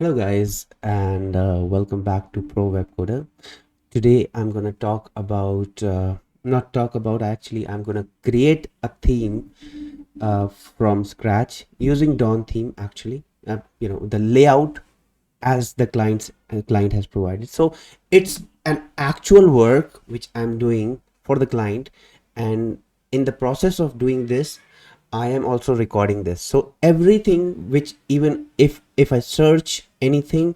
Hello guys, and welcome back to Pro Web Coder. Today I'm going to talk about not talk about actually I'm going to create a theme from scratch using Dawn theme actually. The layout as the client has provided. So it's an actual work which I'm doing for the client, and in the process of doing this I am also recording this. So everything which, even if I search anything,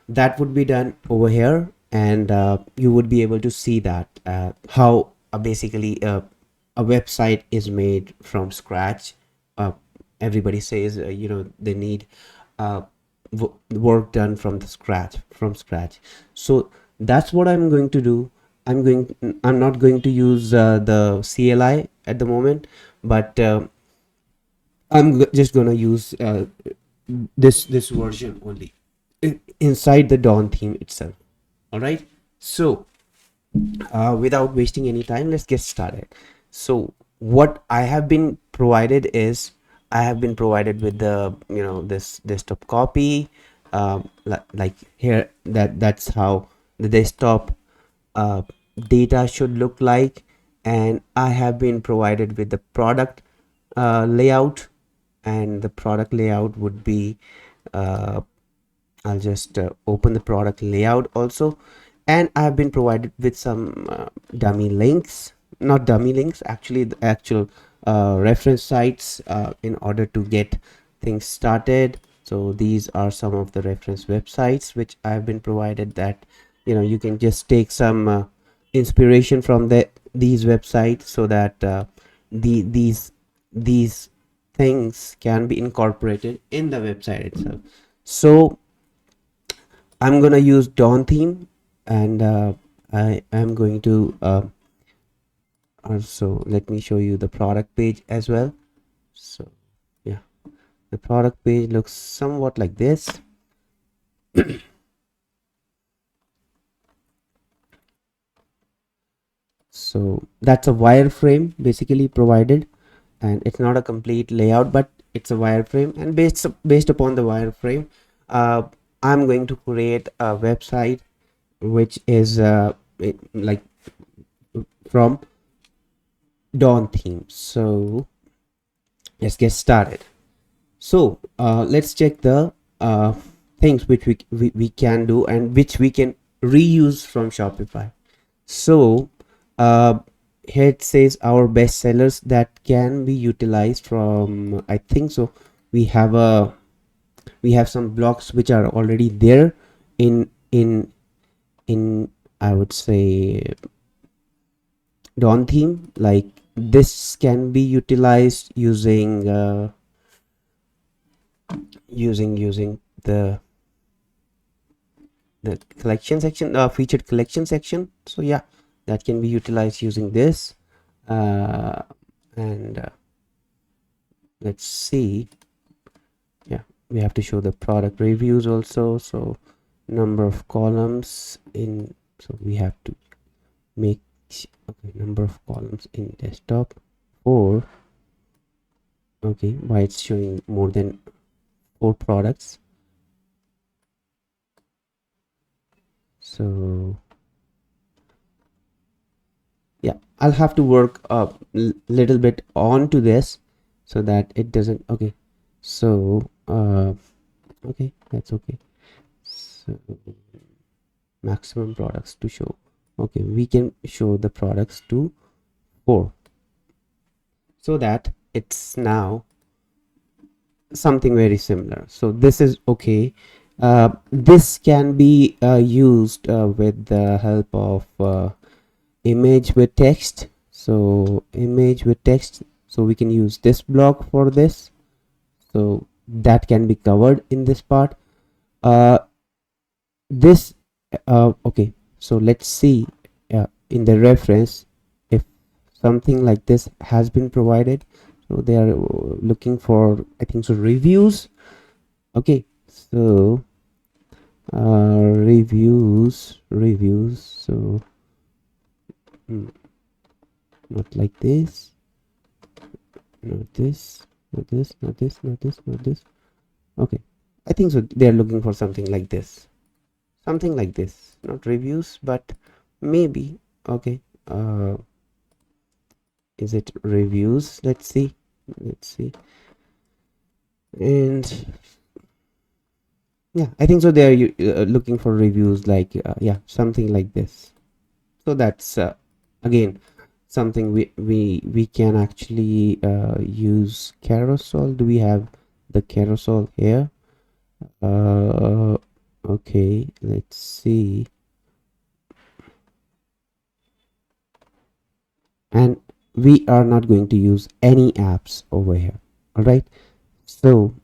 that would be done over here, and you would be able to see that how basically a website is made from scratch. Everybody says they need uh, work done from scratch. So that's what I'm going to do. I'm not going to use the CLI at the moment, but just gonna use this version only inside the Dawn theme itself. All right. So without wasting any time, let's get started. So what I have been provided is, I have been provided with the this desktop copy, like here, that's how the desktop uh, data should look like. And I have been provided with the product layout, and the product layout would be uh, I'll just open the product layout also. And I've been provided with some dummy links, not dummy links, actually the actual reference sites in order to get things started. So these are some of the reference websites which I've been provided, that you can just take some inspiration from these websites, so that these things can be incorporated in the website itself. So I'm gonna use Dawn theme, and I am going to also, let me show you the product page as well. So yeah, the product page looks somewhat like this. So that's a wireframe basically provided, and it's not a complete layout, but it's a wireframe, and based upon the wireframe, uh, I'm going to create a website which is like from Dawn theme. So let's get started. So let's check the things which we can do, and which we can reuse from Shopify. So uh, here it says our best sellers that can be utilized from, I think so, we have a we have some blocks which are already there in I would say Dawn theme. Like, this can be utilized using using the collection section, featured collection section. So yeah, that can be utilized using this. And let's see. Yeah, we have to show the product reviews also. So number of columns in, so we have to make, okay, number of columns in desktop, or okay, why it's showing more than 4 products. So yeah, I'll have to work a little bit on to this, so that it doesn't, okay. So okay, that's okay. So maximum products to show, okay, we can show the products to 4, so that it's now something very similar. So this is okay. This can be used with the help of image with text. So image with text, so we can use this block for this. So that can be covered in this part. This Okay, so let's see in the reference if something like this has been provided. So they are looking for, I think so, reviews. Okay, so reviews. So not like this, not this, not this, not this, not this, not this. Okay, I think so they're looking for something like this, not reviews, but maybe. Okay, is it reviews? Let's see. And yeah, I think so they're looking for reviews, like yeah, something like this. So that's again something we can actually use carousel. Do we have the carousel here? uh okay, let's see. And we are not going to use any apps over here. All right, so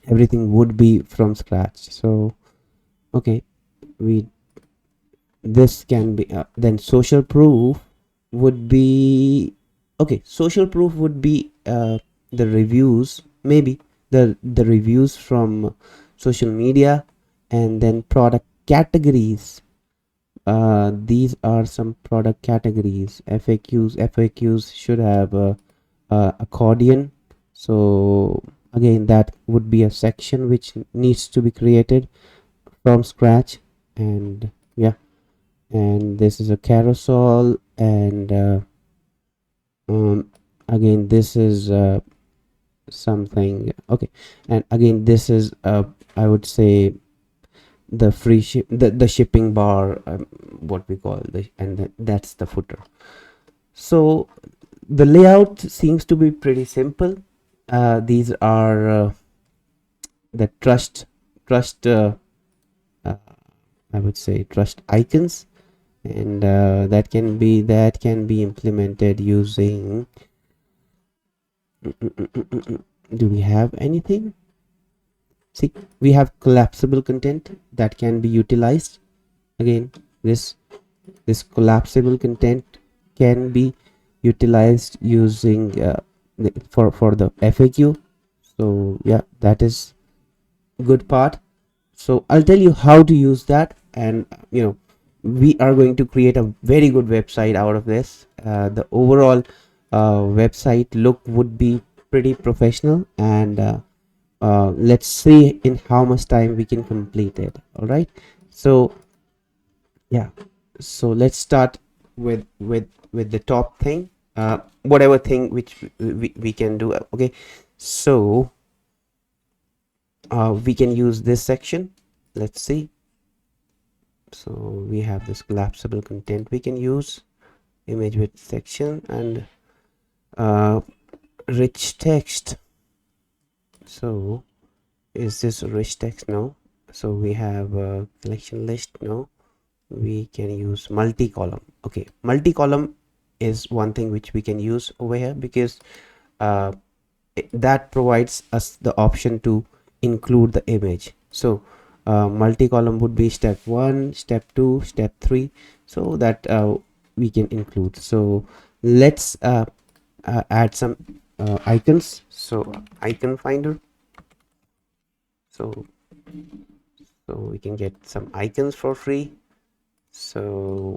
everything would be from scratch. So okay, we this can be then social proof would be okay. Social proof would be the reviews, maybe the reviews from social media. And then product categories, these are some product categories. FAQs should have a accordion. So again, that would be a section which needs to be created from scratch. And yeah, and this is a carousel. And um, again, this is something. Okay, and again, this is I would say the free ship, the shipping bar, what we call the, and that's the footer. So the layout seems to be pretty simple. These are the trust uh, I would say trust icons. And that can be implemented using do we have anything? See, we have collapsible content that can be utilized. Again, this collapsible content can be utilized using for the FAQ. So yeah, that is good part. So I'll tell you how to use that. And we are going to create a very good website out of this. The overall website look would be pretty professional. And let's see in how much time we can complete it. All right, so yeah, so let's start with the top thing, whatever thing which we can do. Okay, so we can use this section. Let's see. So we have this collapsible content we can use, image width section, and rich text. So is this rich text? No. So we have a collection list. No. We can use multi-column. Okay, multi-column is one thing which we can use over here, because uh, that provides us the option to include the image. So multi-column would be step 1, step 2, step 3, so that we can include. So let's add some icons. So icon finder. So we can get some icons for free. So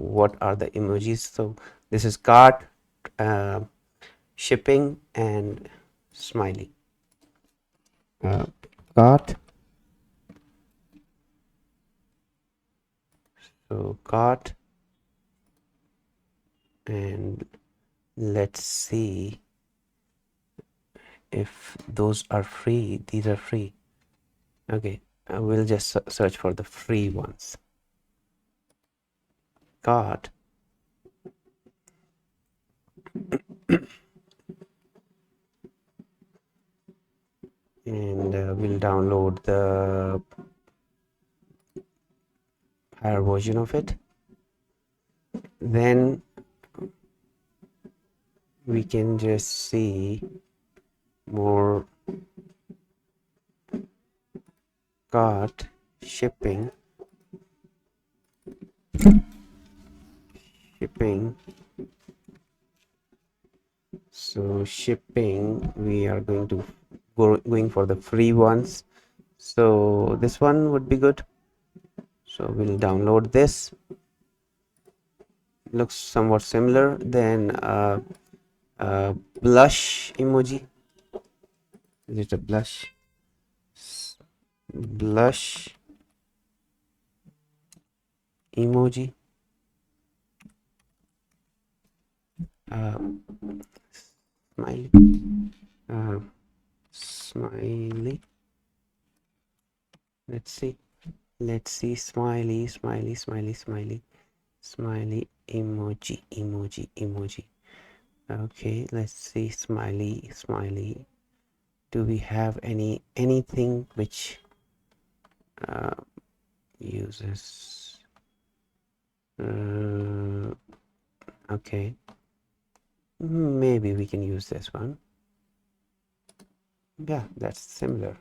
what are the emojis? So this is cart, uh, shipping, and smiley. Cart. So cart, and let's see if those are free. These are free. Okay, we'll just search for the free ones. Cart. And we'll download the higher version of it. Then we can just see more. Cart, shipping, so shipping, we are going to going for the free ones. So this one would be good. So we'll download this. Looks somewhat similar. Then blush emoji. Is it a blush? blush emoji, smiley, uh, smiley. Let's see. Let's see. Smiley, smiley, smiley, smiley, smiley emoji, emoji, emoji. Okay, let's see. Smiley, smiley. Do we have anything which uses? Okay, maybe we can use this one. Yeah, that's similar.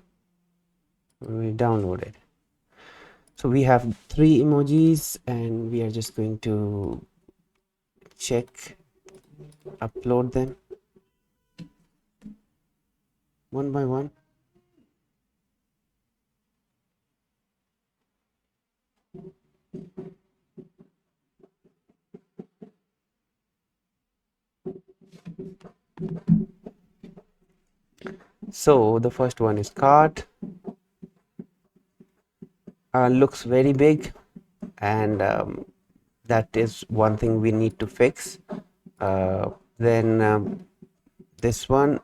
We download it. So we have 3 emojis and we are just going to check, upload them one by one. So the first one is cart. Looks very big, and that is one thing we need to fix. Then this one,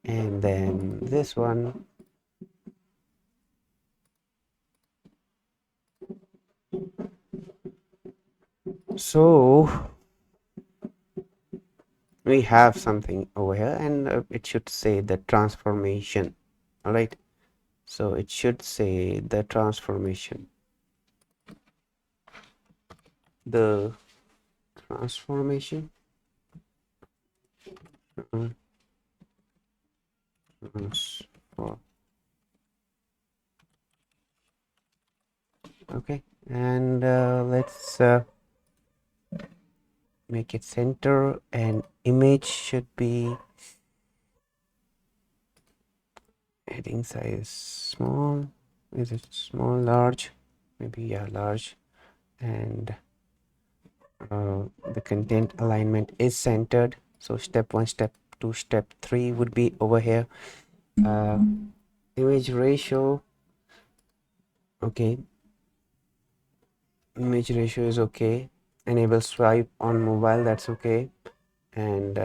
and then this one. So we have something over here, and it should say the transformation. All right, so it should say the transformation, the transformation. Okay, and let's make it center, and image should be heading size small. Is it small, large? Maybe, yeah, large. And the content alignment is centered. So step 1, step 2, step 3 would be over here. Image ratio. Okay. Image ratio is okay. Enable swipe on mobile. That's okay. And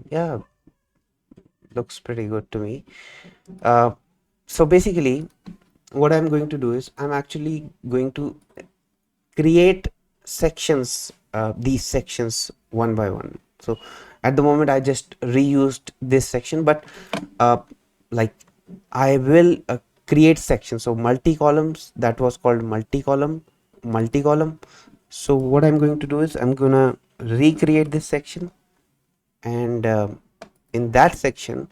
yeah, looks pretty good to me. So basically, what I'm going to do is I'm actually going to create sections, these sections one by one. So at the moment I just reused this section, but like I will create sections. So multi columns, that was called multi-column. So what I'm going to do is I'm gonna recreate this section, and in that section,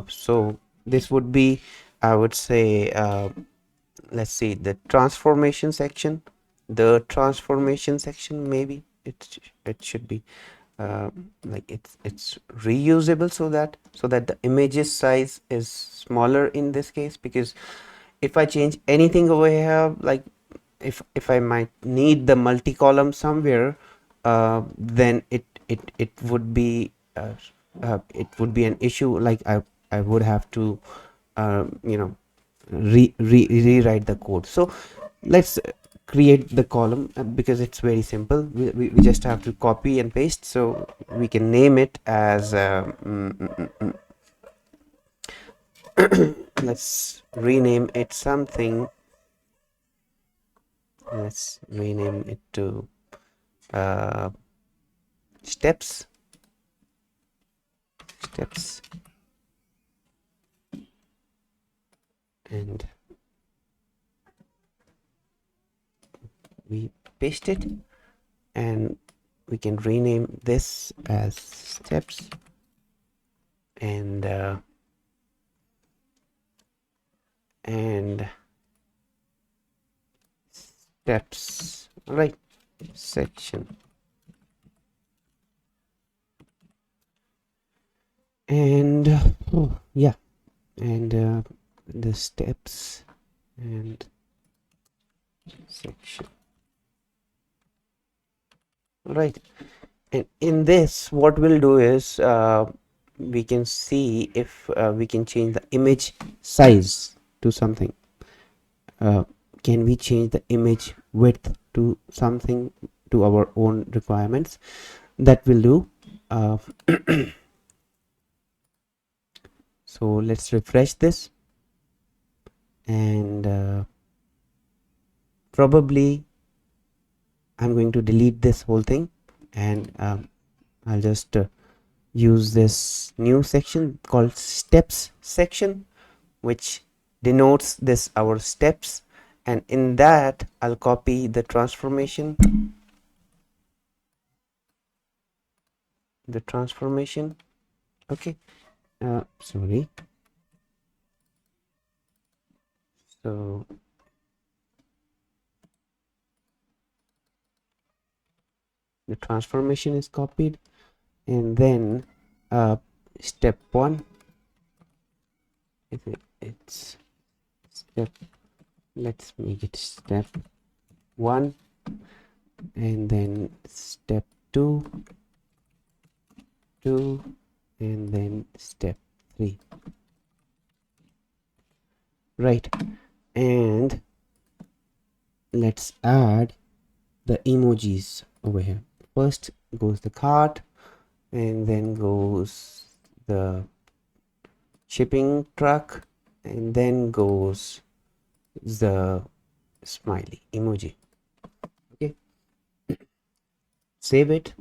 so this would be, I would say, let's see, the transformation section, maybe it should be like it's reusable, so that the images size is smaller in this case, because if I change anything over here, like if I might need the multi-column somewhere, then it would be an issue. Like I would have to rewrite the code. So let's create the column, because it's very simple. We just have to copy and paste. So we can name it as let's rename it something. Let's rename it to steps. And we paste it, and we can rename this as steps, and steps, right, section, and yeah, and the steps and section, right. And in this, what we'll do is we can see if we can change the image size to something. Can we change the image width to something to our own requirements? That will do. So let's refresh this, and probably I'm going to delete this whole thing, and I'll just use this new section called steps section, which denotes this our steps, and in that I'll copy the transformation, okay. Sorry, so the transformation is copied, and then step 1, it's step, let's make it step 1, and then step 2, and then step 3, right. And let's add the emojis over here. First goes the cart, and then goes the shipping truck, and then goes the smiley emoji. Okay, save it,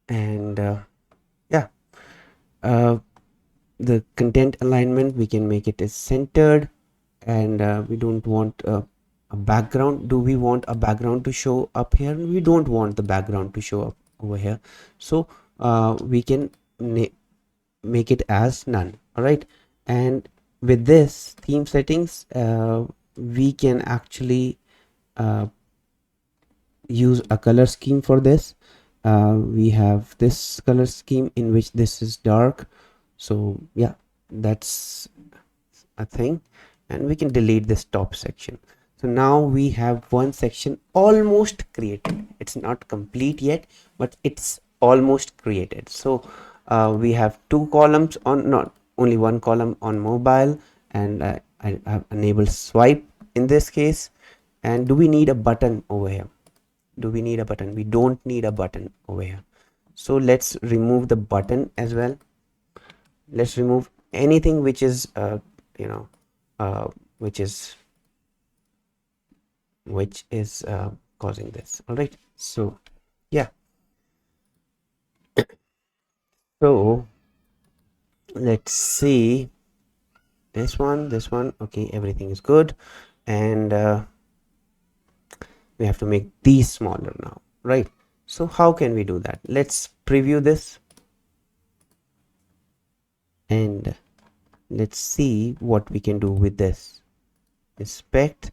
and yeah, the content alignment, we can make it as centered, and we don't want a background. Do we want a background to show up here? We don't want the background to show up over here, so we can make it as none. All right, and with this theme settings, we can actually use a color scheme for this. We have this color scheme in which this is dark, so yeah, that's a thing. And we can delete this top section. So now we have one section almost created. It's not complete yet, but it's almost created. So we have 2 columns on, not only 1 column on mobile, and I have enabled swipe in this case. And do we need a button over here? Do we need a button? We don't need a button over here. So let's remove the button as well. Let's remove anything which is you know which is causing this. All right, so yeah, so let's see this one. Okay, everything is good, and we have to make these smaller now, right? So how can we do that? Let's preview this, and let's see what we can do with this. Inspect,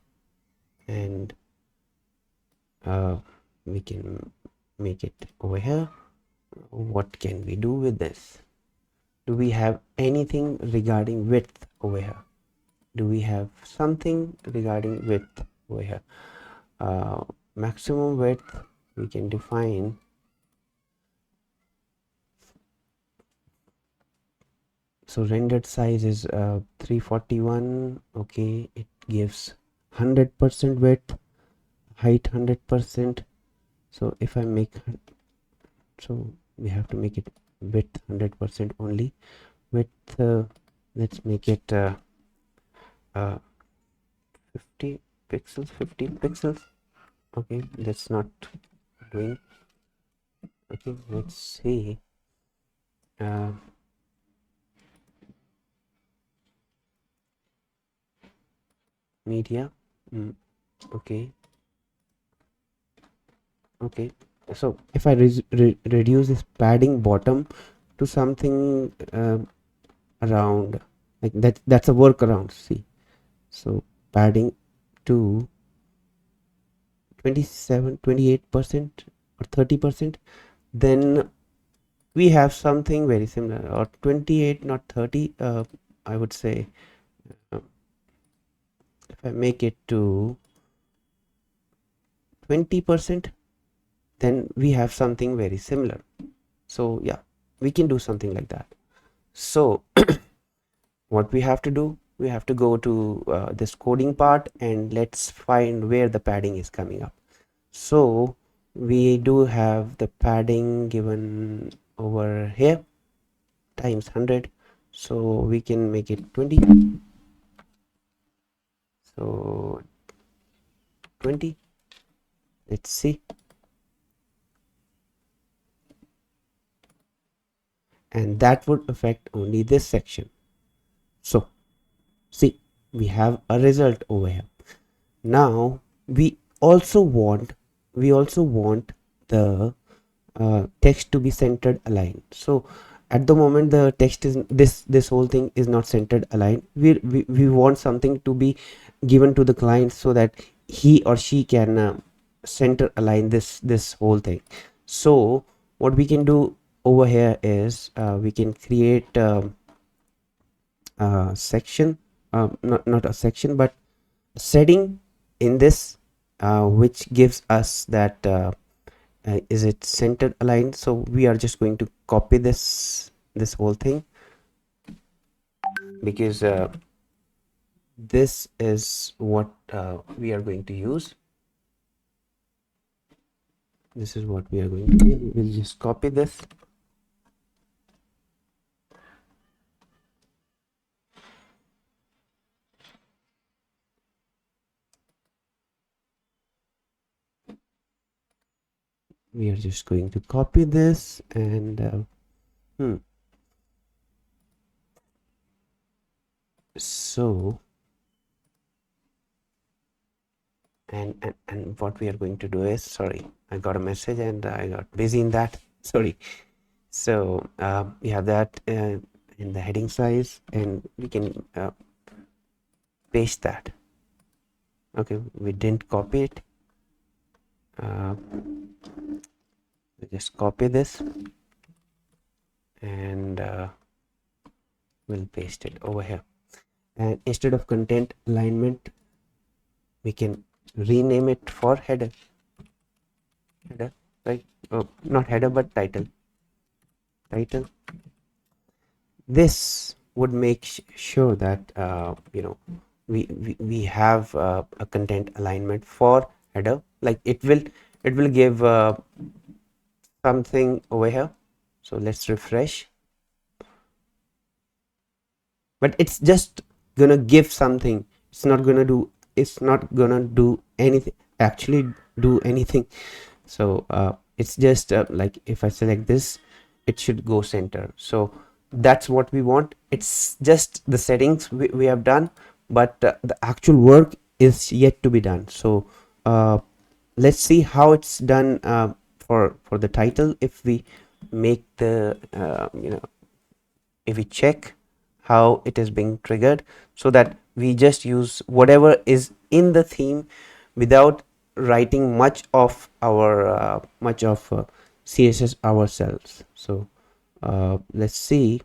and we can make it over here. What can we do with this? Do we have anything regarding width over here? Do we have something regarding width over here? Maximum width, we can define. So rendered size is 341. Okay, it gives 100% width, height 100%. So if I make, so we have to make it width 100% only. Width, let's make it 50 pixels, 50 pixels. Okay, that's not doing. Okay, let's see. Media. Okay, okay. So if I reduce this padding bottom to something around like that, that's a workaround. See, so padding to 27, 28% or 30%, then we have something very similar, or 28, not 30. I would say if I make it to 20%, then we have something very similar. So yeah, we can do something like that. So what we have to do, we have to go to this coding part, and let's find where the padding is coming up. So we do have the padding given over here, times 100, so we can make it 20. So 20, let's see, and that would affect only this section. So see, we have a result over here. Now we also want the text to be centered aligned. So at the moment the text is this whole thing is not centered aligned. We want something to be given to the client so that he or she can center align this whole thing. So what we can do over here is we can create a section, not a section but a setting in this, which gives us that is it centered aligned. So we are just going to copy this whole thing, because this is what we are going to use. This is what we are going to use. We'll just copy this. We are just going to copy this, and so and what we are going to do is, sorry, I got a message and I got busy in that. Sorry. So we have that in the heading size, and we can paste that. Okay, we didn't copy it. We just copy this, and we'll paste it over here. And instead of content alignment, we can rename it for header, right? Oh, not header but title. This would make sure that we have a content alignment for header. Like it will give something over here. So let's refresh, but it's just gonna give something. It's not gonna do anything. So it's just like if I select this, it should go center. So that's what we want. It's just the settings we have done, but the actual work is yet to be done. So let's see how it's done for the title. If we make the if we check how it is being triggered, so that we just use whatever is in the theme without writing much of our CSS ourselves. So let's see,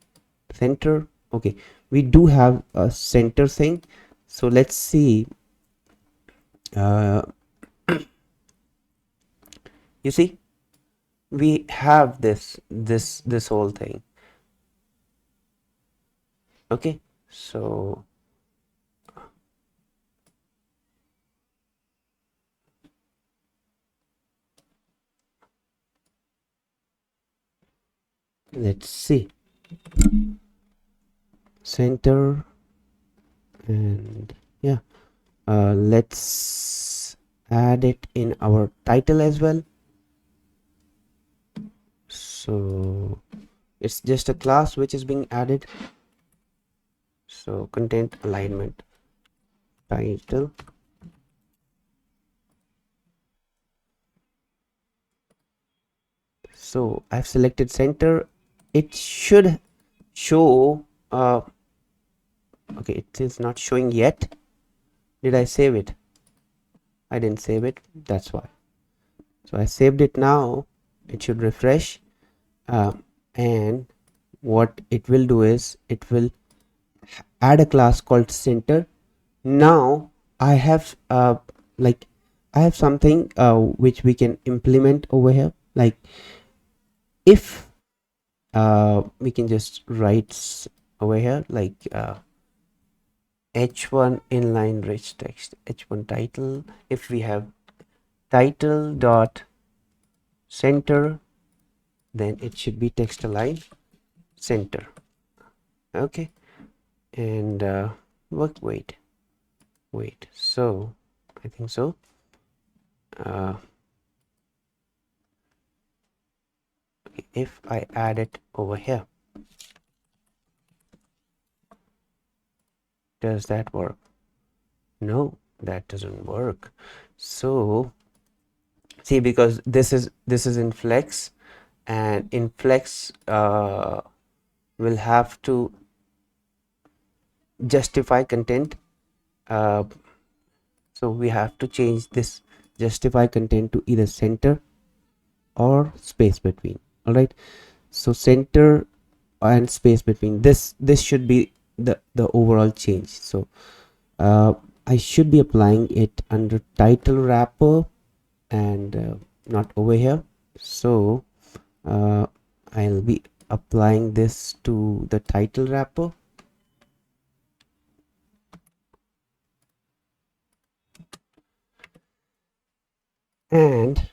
center. Okay, we do have a center thing. So let's see, you see, we have this whole thing. Okay, so let's see, center, and yeah, let's add it in our title as well. So it's just a class which is being added. So content alignment title. So I've selected center. It should show okay, it is not showing yet. Did I save it? I didn't save it, that's why. So I saved it now. It should refresh, and what it will do is it will add a class called center. Now I have I have something which we can implement over here. Like if we can just write over here like h1 inline rich text, h1 title. If we have title dot center, then it should be text align center. Okay, and wait, so I think so. uh, if I add it over here, does that work? No, that doesn't work. So see, because this is in flex, and in flex we'll have to justify content. So we have to change this justify content to either center or space between. All right, so center and space between, this should be the overall change. So I should be applying it under title wrapper and not over here. So I'll be applying this to the title wrapper, and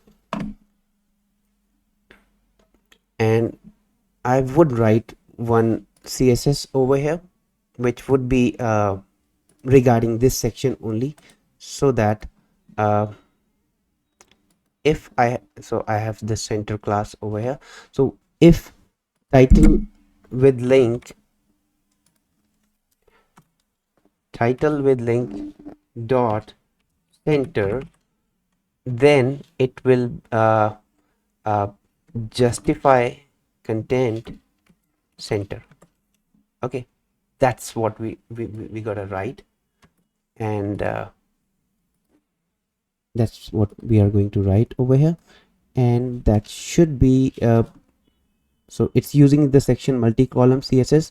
I would write one CSS over here which would be regarding this section only, so that if I have the center class over here. So if title with link dot center, then it will uh, justify content center. Okay, that's what we gotta write, and that's what we are going to write over here, and that should be so it's using the section multi-column CSS.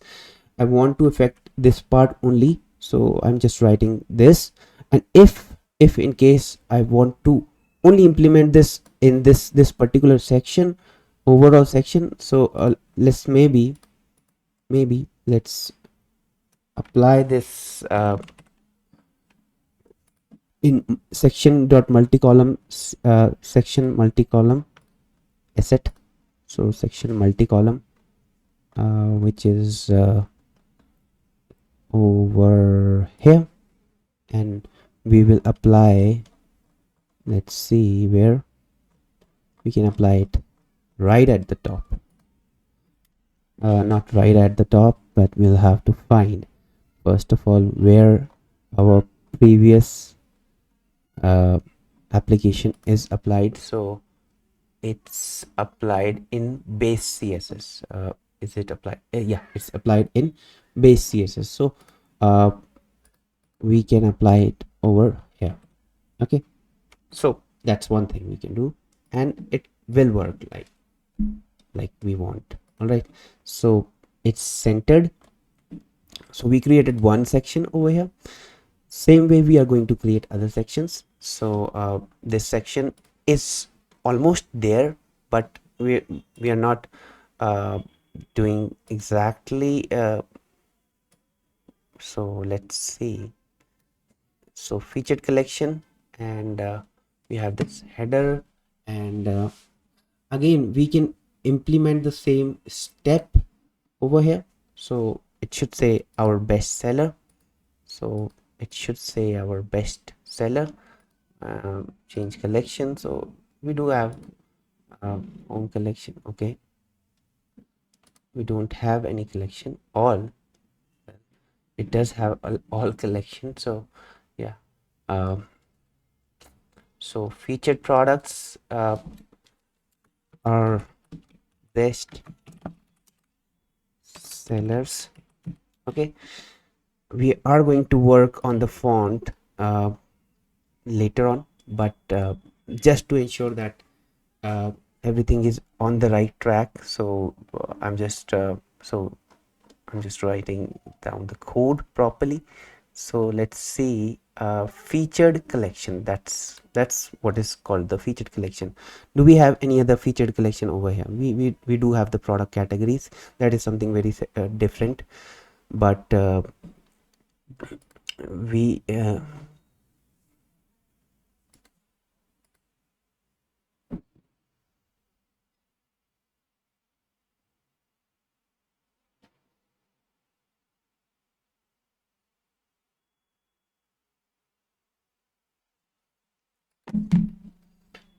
I want to affect this part only, so I'm just writing this. And if in case I want to only implement this in this particular section, overall section, so let's maybe let's apply this in section dot multi-column section multi-column asset. So section multi-column which is over here, and we will apply, let's see where we can apply it, right at the top. Not right at the top, but we'll have to find first of all where our previous application is applied. So it's applied in base CSS. Is it applied? Yeah, it's applied in base CSS. So we can apply it over here. Okay, so that's one thing we can do, and it will work like we want. All right, so it's centered. So we created one section over here. Same way we are going to create other sections. So this section is almost there, but we are not doing exactly so let's see. So featured collection, and we have this header, and again we can implement the same step over here. So it should say our best seller. So it should say our best seller. Change collection. So we do have home collection. Okay, we don't have any collection. All, it does have all collection. So yeah, so featured products are best sellers. Okay, we are going to work on the font later on, but just to ensure that everything is on the right track, so I'm just writing down the code properly. So let's see featured collection. That's what is called the featured collection. Do we have any other featured collection over here? We do have the product categories. That is something very different, but we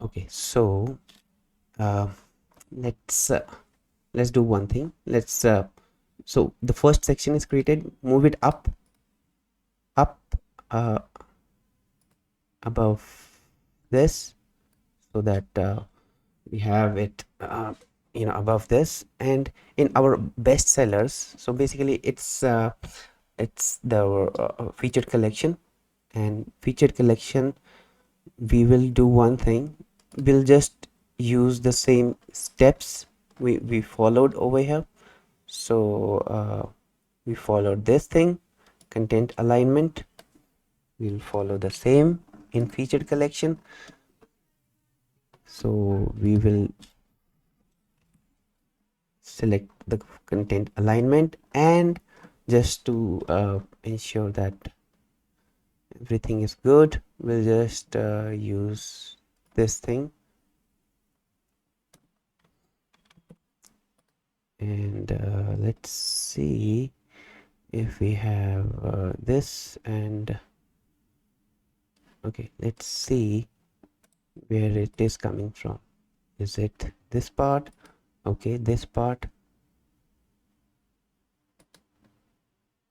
okay, so uh, let's let's do one thing. Let's so the first section is created. Move it up uh, above this, so that we have it above this. And in our best sellers, so basically it's the featured collection. And featured collection, we will do one thing. We'll just use the same steps we followed over here. So we followed this thing, content alignment. We'll follow the same in featured collection. So we will select the content alignment, and just to ensure that everything is good, we'll just use this thing. And let's see if we have this. And okay, let's see where it is coming from. Is it this part? Okay, this part.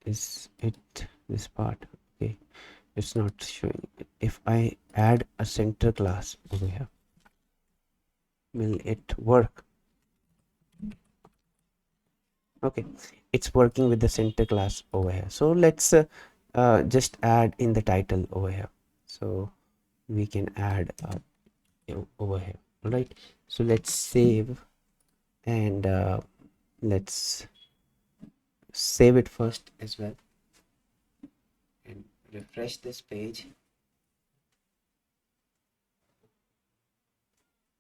Is it this part? Okay, it's not showing. If I add a center class over here, will it work? Okay, it's working with the center class over here. So let's just add in the title over here. So we can add over here. All right, so let's save, and let's save it first as well, and refresh this page,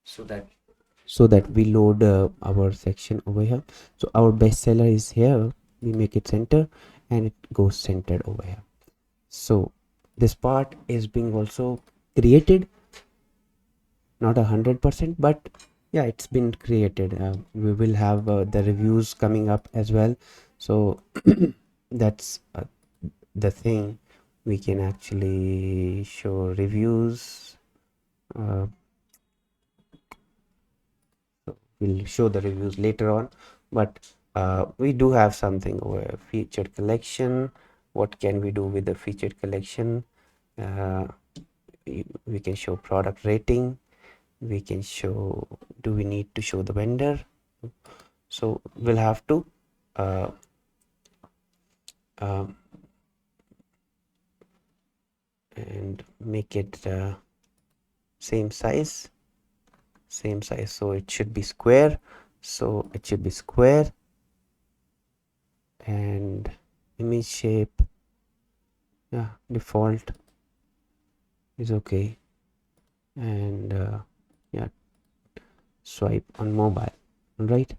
so that we load our section over here. So our bestseller is here. We make it center, and it goes centered over here. So this part is being also created, not 100%, but yeah, it's been created. We will have the reviews coming up as well. So that's the thing. We can actually show reviews. So we'll show the reviews later on, but we do have something over featured collection. What can we do with the featured collection? We can show product rating. We can show, do we need to show the vendor? So we'll have to and make it same size, so it should be square. So it should be square, and image shape, yeah, default is okay. And yeah, swipe on mobile. All right,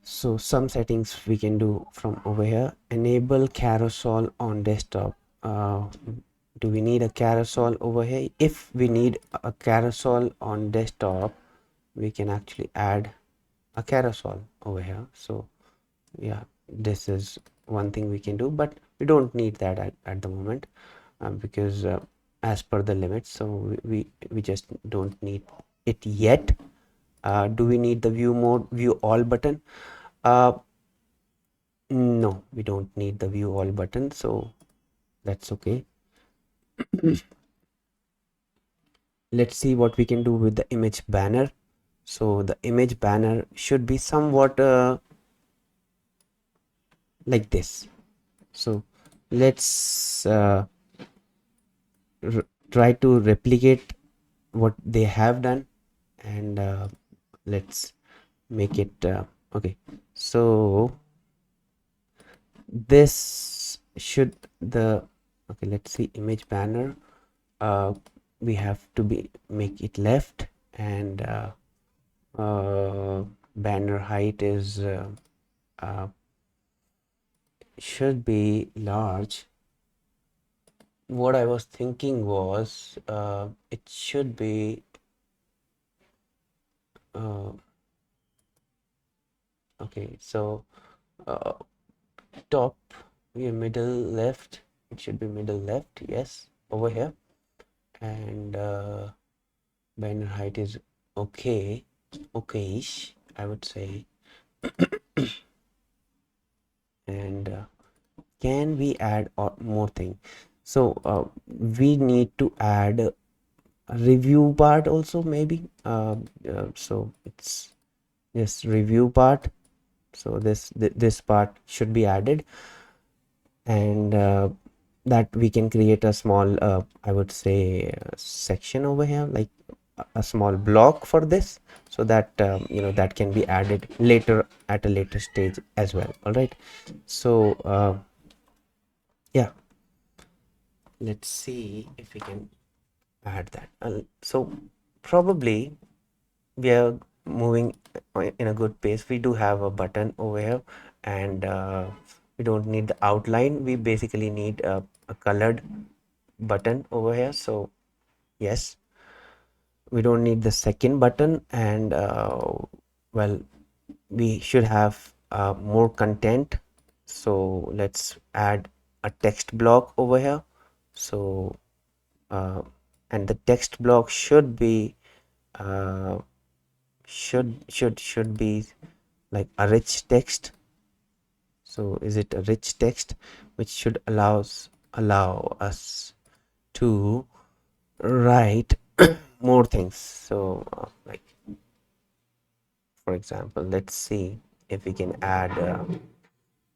so some settings we can do from over here. Enable carousel on desktop. Do we need a carousel over here? If we need a carousel on desktop, we can actually add a carousel over here. So yeah, this is one thing we can do, but we don't need that at the moment, because as per the limits, so we just don't need it yet. Do we need the view all button? No, we don't need the view all button, so that's okay. Let's see what we can do with the image banner. So the image banner should be somewhat like this. So let's try to replicate what they have done, and let's make it okay. So this should, the Okay, let's see, image banner. We have to make it left, and banner height is should be large. What I was thinking was it should be okay, so uh, top, yeah, middle left, it should be middle left, yes, over here. And banner height is okay, okayish, I would say. And can we add more thing? So we need to add a review part also, maybe. So it's this review part, so this part should be added. And that we can create a small I would say section over here, like a small block for this, so that that can be added later at a later stage as well. All right, so yeah, let's see if we can add that. So probably we are moving in a good pace. We do have a button over here, and we don't need the outline. We basically need a colored button over here. So yes, we don't need the second button. And well, we should have more content. So let's add a text block over here. So and the text block should be uh, should be like a rich text. So is it a rich text which should allow us to write more things? So like for example, let's see if we can add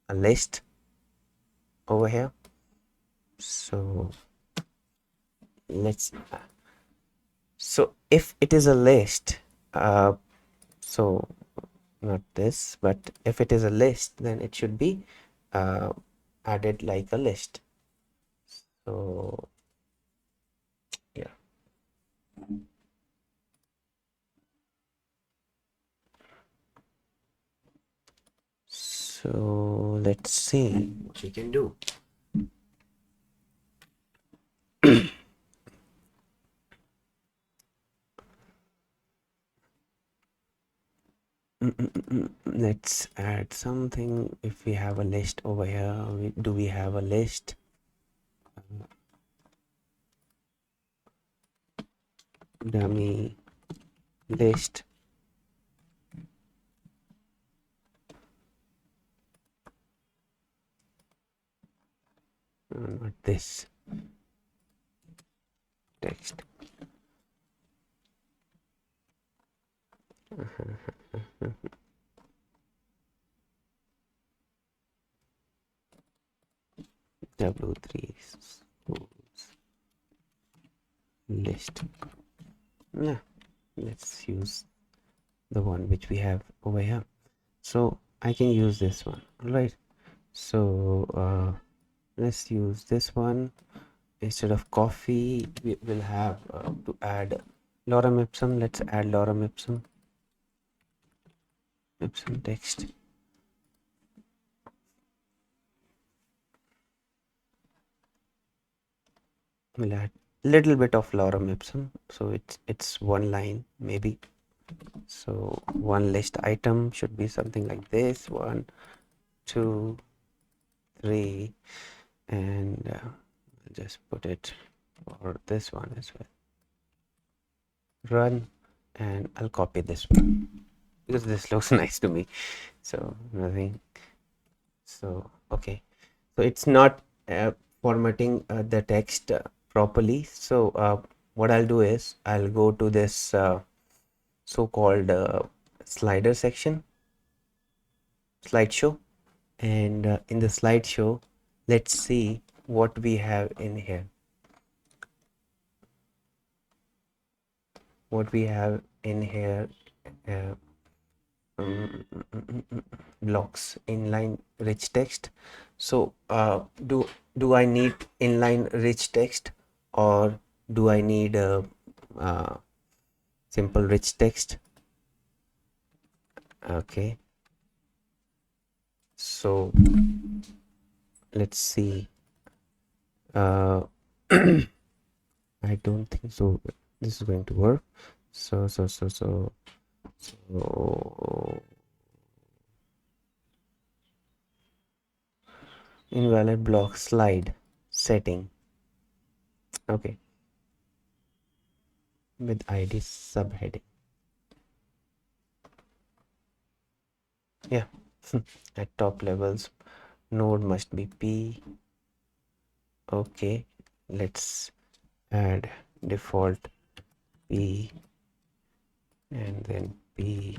a list over here. So let's so if it is a list, so not this, but if it is a list, then it should be added like a list. So yeah, so let's see what we can do. Let's add something. If we have a list over here, do we have a list? Dummy list. Not this text. W3 list. Yeah, let's use the one which we have over here. So I can use this one. All right, so let's use this one. Instead of coffee, we will have to add lorem ipsum. Let's add lorem ipsum text. We'll add little bit of lorem ipsum, so it's one line maybe. So one list item should be something like this: 1, 2, 3, and I'll just put it for this one as well. Run, and I'll copy this one because this looks nice to me. So nothing. So okay, so it's not formatting the text properly. So what I'll do is I'll go to this so-called slider section, slideshow, and in the slideshow, let's see what we have in here. What we have in here, blocks, inline rich text. So do I need inline rich text, or do I need a simple rich text? Okay, so let's see. I don't think so this is going to work. So invalid block slide setting. Okay, with id subheading. Yeah. At top levels, node must be p. Okay, let's add default p, and then p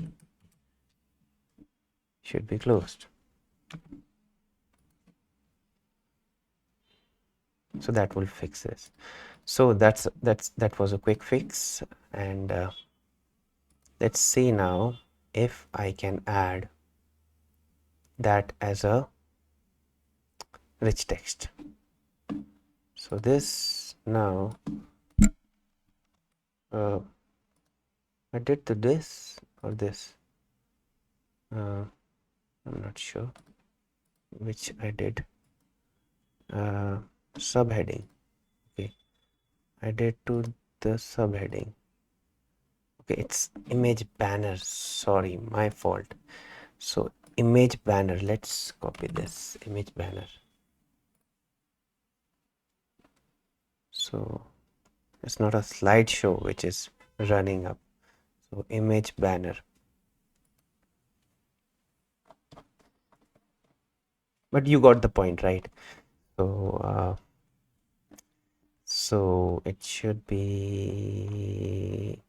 should be closed. So that will fix this. So that was a quick fix. And let's see now if I can add that as a rich text. So this now I did this or this, I'm not sure which I did. Subheading. Okay, I did to the subheading. Okay, it's image banner, sorry, my fault. So image banner, let's copy this image banner. So it's not a slideshow which is running up. So image banner, but you got the point, right? So it should be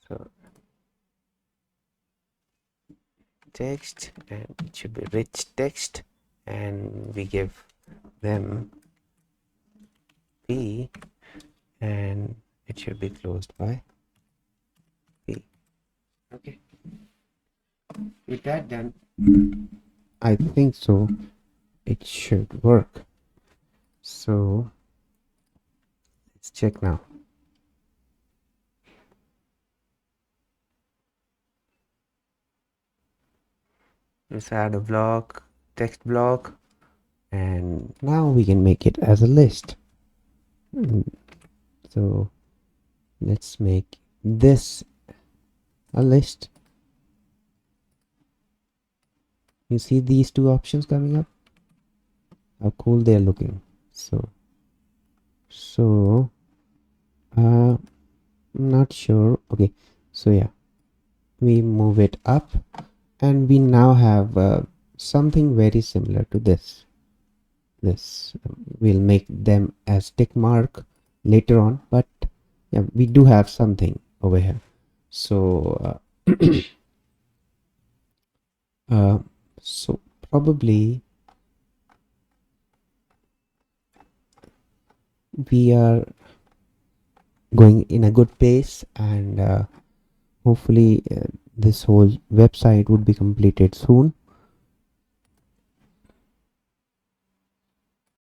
so text, and it should be rich text, and we give them p, and it should be closed by p. Okay, with that done, I think so it should work. So let's check now. Let's add a block, text block, and now we can make it as a list. So let's make this a list. You see these two options coming up, how cool they're looking. So I'm not sure. Okay, so yeah, we move it up, and we now have something very similar to this. We'll make them as tick mark later on, but yeah, we do have something over here. So so probably we are going in a good pace, and hopefully this whole website would be completed soon.